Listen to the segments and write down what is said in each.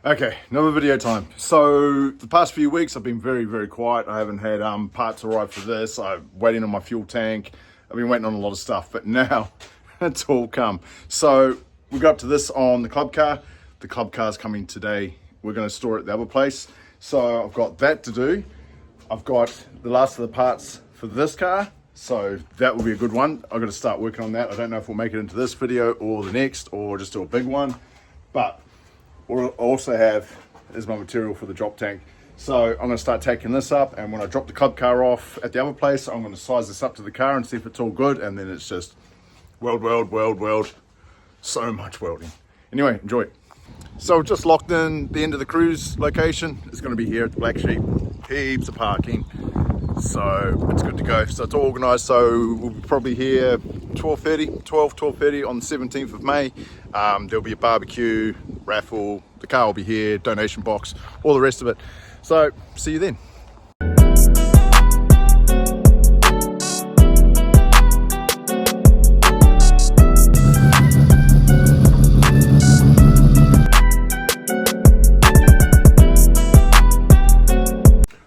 Okay, another video time. So the past few weeks I've been very quiet. I haven't had parts arrive for this. I'm waiting on my fuel tank. I've been waiting on a lot of stuff, but now it's all come. So we got up to this on the club car. The club car's coming today. We're going to store it at the other place. So I've got that to do. I've got the last of the parts for this car. So that will be a good one. I've got to start working on that. I don't know if we'll make it into this video or the next or just do a big one, but what I also have is my material for the drop tank. So I'm going to start taking this up, and when I drop the club car off at the other place, I'm going to size this up to the car and see if it's all good, and then it's just weld. So much welding. Anyway, enjoy it. So just locked in the end of the cruise location. It's going to be here at the Black Sheep. Heaps of parking. So it's good to go. So it's all organised. So we'll be probably here 12:30 on the 17th of May. There'll be a barbecue, raffle, the car will be here, donation box, all the rest of it. So see you then.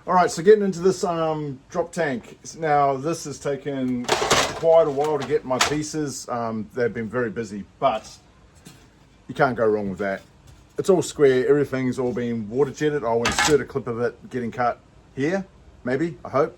Alright, so getting into this drop tank. Now this has taken quite a while to get my pieces. They've been very busy, but you can't go wrong with that. It's all square, everything's all been water jetted. I'll insert a clip of it getting cut here, maybe, I hope.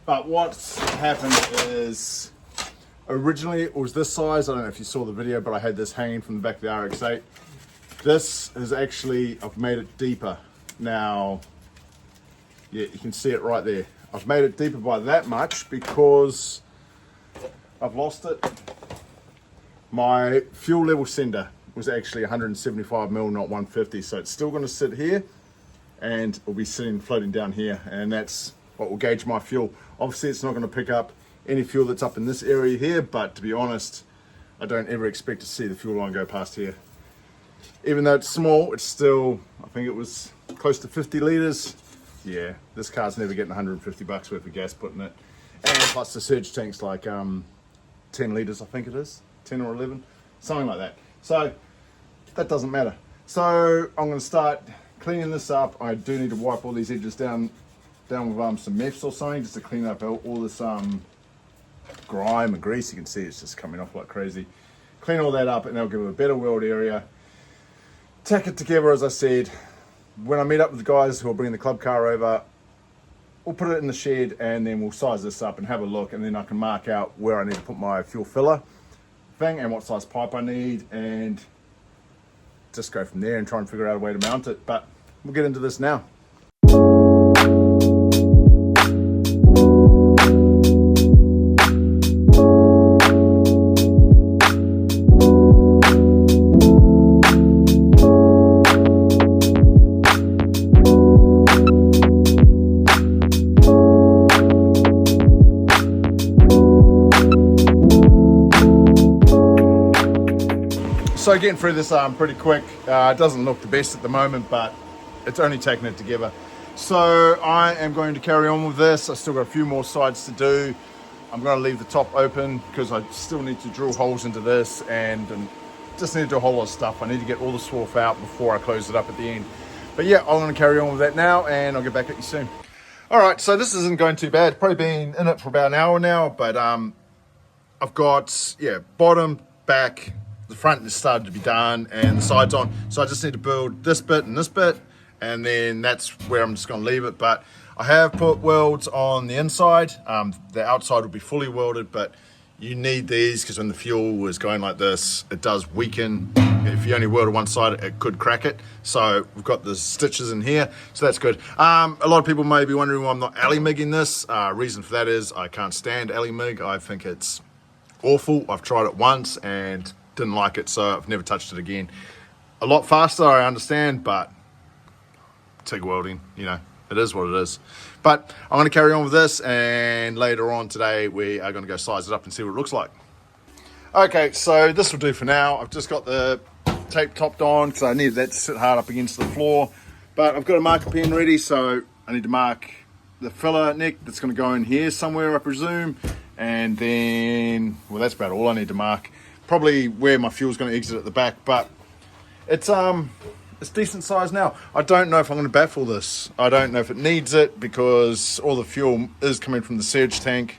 But what's happened is, originally it was this size. I don't know if you saw the video, but I had this hanging from the back of the Rx8. This is actually, I've made it deeper. Now, yeah, you can see it right there. I've made it deeper by that much because I've lost it. My fuel level sender was actually 175 mil, not 150. So it's still going to sit here and it'll be sitting floating down here. And that's what will gauge my fuel. Obviously it's not going to pick up any fuel that's up in this area here, but to be honest, I don't ever expect to see the fuel line go past here. Even though it's small, it's still, I think it was close to 50 litres. Yeah, this car's never getting 150 bucks worth of gas put in it. And plus the surge tank's like 10 litres, I think it is, 10 or 11, something like that. So that doesn't matter. So I'm going to start cleaning this up. I do need to wipe all these edges down with some meths or something, just to clean up all this grime and grease. You can see it's just coming off like crazy. Clean all that up and that'll give it a better weld area. Tack it together, as I said. When I meet up with the guys who are bringing the club car over, we'll put it in the shed and then we'll size this up and have a look, and then I can mark out where I need to put my fuel filler thing and what size pipe I need, and just go from there and try and figure out a way to mount it. But we'll get into this now. So getting through this pretty quick. It doesn't look the best at the moment, but it's only taking it together. So I am going to carry on with this. I still got a few more sides to do. I'm going to leave the top open because I still need to drill holes into this and just need to do a whole lot of stuff. I need to get all the swarf out before I close it up at the end. But yeah, I'm going to carry on with that now and I'll get back at you soon. All right, so this isn't going too bad. Probably been in it for about an hour now, but I've got, yeah, bottom, back, the front has started to be done and the sides on. So I just need to build this bit and this bit, and then that's where I'm just going to leave it. But I have put welds on the inside. The outside will be fully welded, but you need these because when the fuel is going like this, it does weaken. If you only welded one side, it could crack it. So we've got the stitches in here, so that's good. A lot of people may be wondering why I'm not alley migging this. Reason for that is I can't stand alley mig. I think it's awful. I've tried it once and didn't like it, so I've never touched it again. A lot faster, I understand, but TIG welding, you know, it is what it is. But I'm going to carry on with this, and later on today we are going to go size it up and see what it looks like. Okay, so this will do for now. I've just got the tape topped on because I needed that to sit hard up against the floor. But I've got a marker pen ready, so I need to mark the filler neck that's going to go in here somewhere, I presume. And then, well, that's about all I need to mark. Probably where my fuel's going to exit at the back, but it's decent size now. I don't know if I'm going to baffle this. I don't know if it needs it because all the fuel is coming from the surge tank.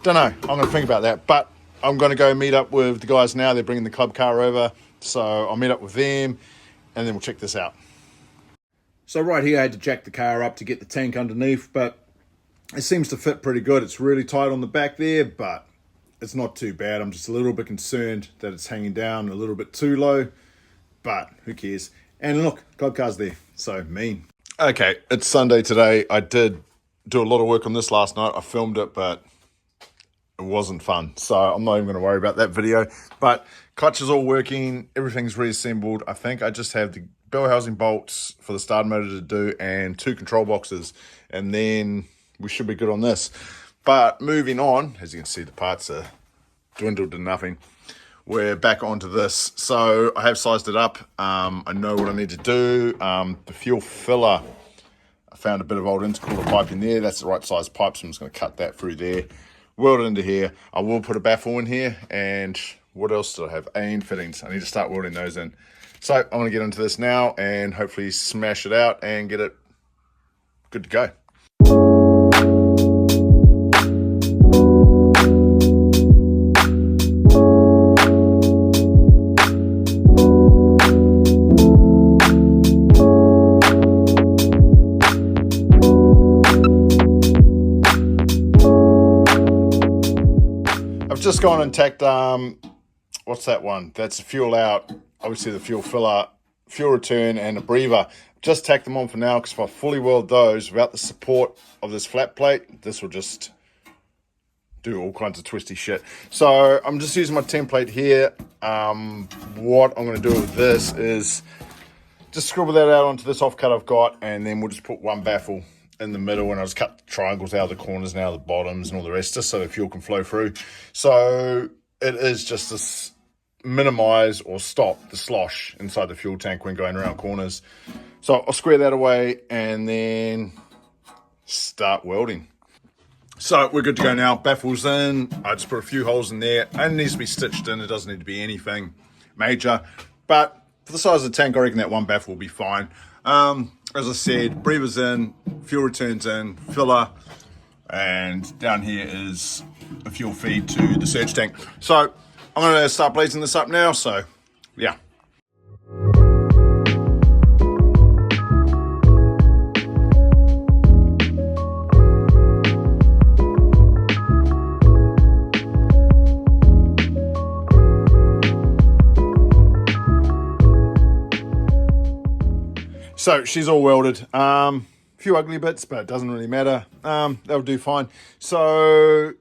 Don't know. I'm going to think about that, but I'm going to go meet up with the guys now. They're bringing the club car over, so I'll meet up with them and then we'll check this out. So right here I had to jack the car up to get the tank underneath, but it seems to fit pretty good. It's really tight on the back there, but it's not too bad. I'm just a little bit concerned that it's hanging down a little bit too low, but who cares? And look, club car's there, so mean. Okay, it's Sunday today. I did do a lot of work on this last night. I filmed it, but it wasn't fun, so I'm not even going to worry about that video. But clutch is all working, everything's reassembled. I think I just have the bell housing bolts for the starter motor to do and 2 control boxes, and then we should be good on this. But moving on, as you can see, the parts are dwindled to nothing. We're back onto this. So I have sized it up. I know what I need to do. The fuel filler, I found a bit of old intercooler pipe in there. That's the right size pipe, so I'm just going to cut that through there, weld it into here. I will put a baffle in here, and what else do I have? AN fittings. I need to start welding those in. So I'm going to get into this now and hopefully smash it out and get it good to go. I've just gone and tacked, what's that one? That's the fuel out, obviously the fuel filler, fuel return, and a breather. Just tack them on for now, because if I fully weld those without the support of this flat plate, this will just do all kinds of twisty shit. So I'm just using my template here. What I'm going to do with this is just scribble that out onto this offcut I've got, and then we'll just put one baffle in the middle, and I'll just cut triangles out of the corners and out of the bottoms and all the rest, just so the fuel can flow through. So it is just to minimize or stop the slosh inside the fuel tank when going around corners. So I'll square that away and then start welding. So we're good to go now. Baffles in. I just put a few holes in there, and it needs to be stitched in. It doesn't need to be anything major, but for the size of the tank, I reckon that one baffle will be fine. As I said, breathers in, fuel returns in, filler, and down here is a fuel feed to the surge tank. So I'm going to start blazing this up now, so yeah. So she's all welded. A few ugly bits, but it doesn't really matter. That'll do fine. So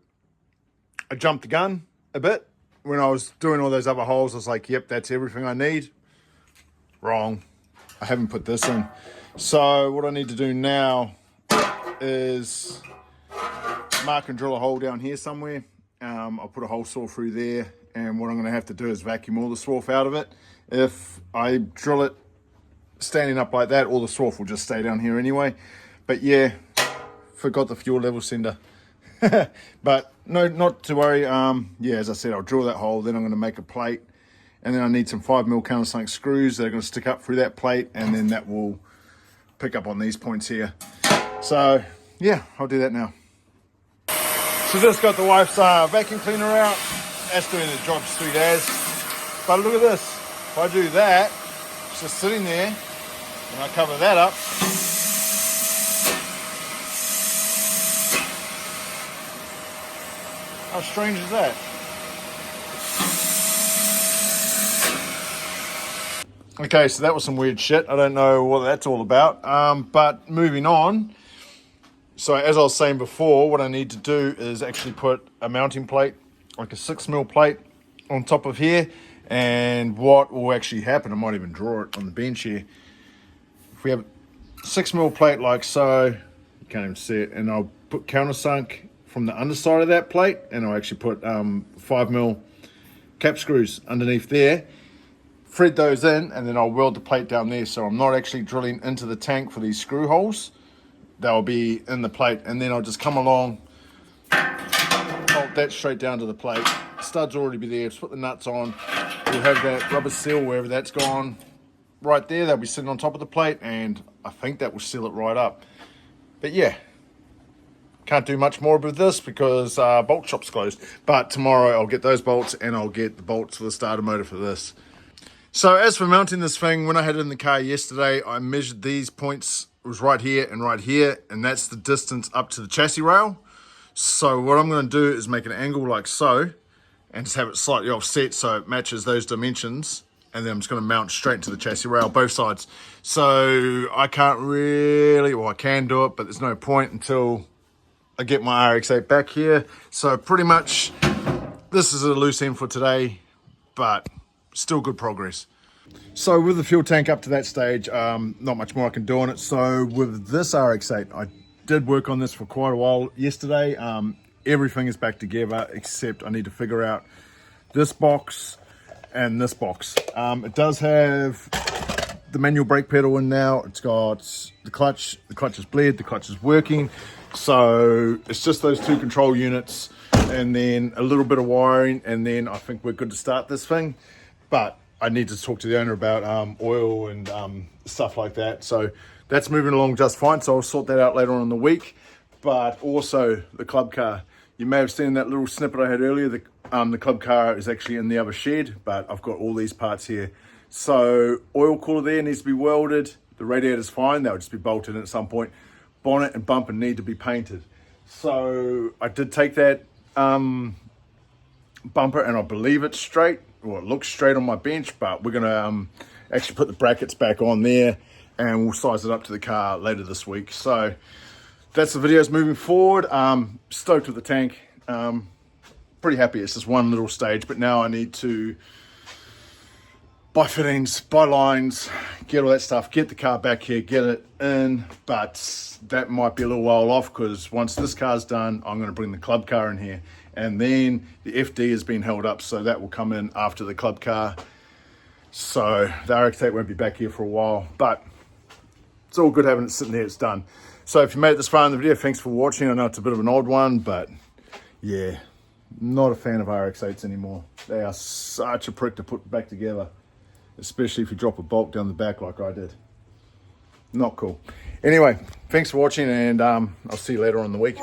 I jumped the gun a bit. When I was doing all those other holes, I was like, yep, that's everything I need. Wrong. I haven't put this in. So what I need to do now is mark and drill a hole down here somewhere. I'll put a hole saw through there, and what I'm going to have to do is vacuum all the swarf out of it. If I drill it standing up like that, all the swarf will just stay down here anyway. But yeah, forgot the fuel level sender. But no, not to worry. Yeah, as I said, I'll drill that hole, then I'm going to make a plate, and then I need some 5mm countersunk screws that are going to stick up through that plate, and then that will pick up on these points here. So yeah, I'll do that now. So just got the wife's vacuum cleaner out. That's doing the job sweet as. But look at this. If I do that, it's just sitting there, and I cover that up. How strange is that? Okay, so that was some weird shit. I don't know what that's all about. But moving on. So as I was saying before, what I need to do is actually put a mounting plate, like a 6mm plate, on top of here. And what will actually happen, I might even draw it on the bench here. If we have a 6mm plate like so, can't even see it, and I'll put countersunk from the underside of that plate, and I'll actually put 5mm cap screws underneath there, thread those in, and then I'll weld the plate down there, so I'm not actually drilling into the tank for these screw holes. They'll be in the plate, and then I'll just come along, bolt that straight down to the plate. Studs will already be there. Just put the nuts on. We'll have that rubber seal wherever that's gone right there. They'll be sitting on top of the plate, and I think that will seal it right up. But yeah, can't do much more with this because bolt shop's closed. But tomorrow I'll get those bolts, and I'll get the bolts for the starter motor for this. So as for mounting this thing, when I had it in the car yesterday, I measured these points. It was right here, and that's the distance up to the chassis rail. So what I'm going to do is make an angle like so, and just have it slightly offset so it matches those dimensions, and then I'm just going to mount straight into the chassis rail, both sides. So I can't really, well, I can do it, but there's no point until I get my Rx8 back here. So pretty much this is a loose end for today, but still good progress. So with the fuel tank up to that stage, not much more I can do on it. So with this Rx8, I did work on this for quite a while yesterday. Everything is back together, except I need to figure out this box and this box. It does have the manual brake pedal in now. It's got the clutch is bled, the clutch is working. So it's just those two control units and then a little bit of wiring, and then I think we're good to start this thing. But I need to talk to the owner about oil and stuff like that. So that's moving along just fine. So I'll sort that out later on in the week. But also the club car. You may have seen that little snippet I had earlier. The club car is actually in the other shed, but I've got all these parts here. So oil cooler there needs to be welded. The radiator's fine. That'll just be bolted in at some point. Bonnet and bumper need to be painted. So I did take that bumper, and I believe it's straight. Well, it looks straight on my bench, but we're gonna actually put the brackets back on there, and we'll size it up to the car later this week. So that's the videos moving forward. Stoked with the tank. Pretty happy. It's just one little stage, but now I need to buy fittings, buy lines, get all that stuff, get the car back here, get it in. But that might be a little while off, because once this car's done, I'm going to bring the club car in here, and then the FD has been held up, so that will come in after the club car. So the Rx8 won't be back here for a while, but it's all good having it sitting there. It's done. So if you made it this far in the video, thanks for watching. I know it's a bit of an odd one, but yeah, not a fan of Rx8s anymore. They are such a prick to put back together, especially if you drop a bolt down the back like I did. Not cool. Anyway, thanks for watching, and I'll see you later on in the week.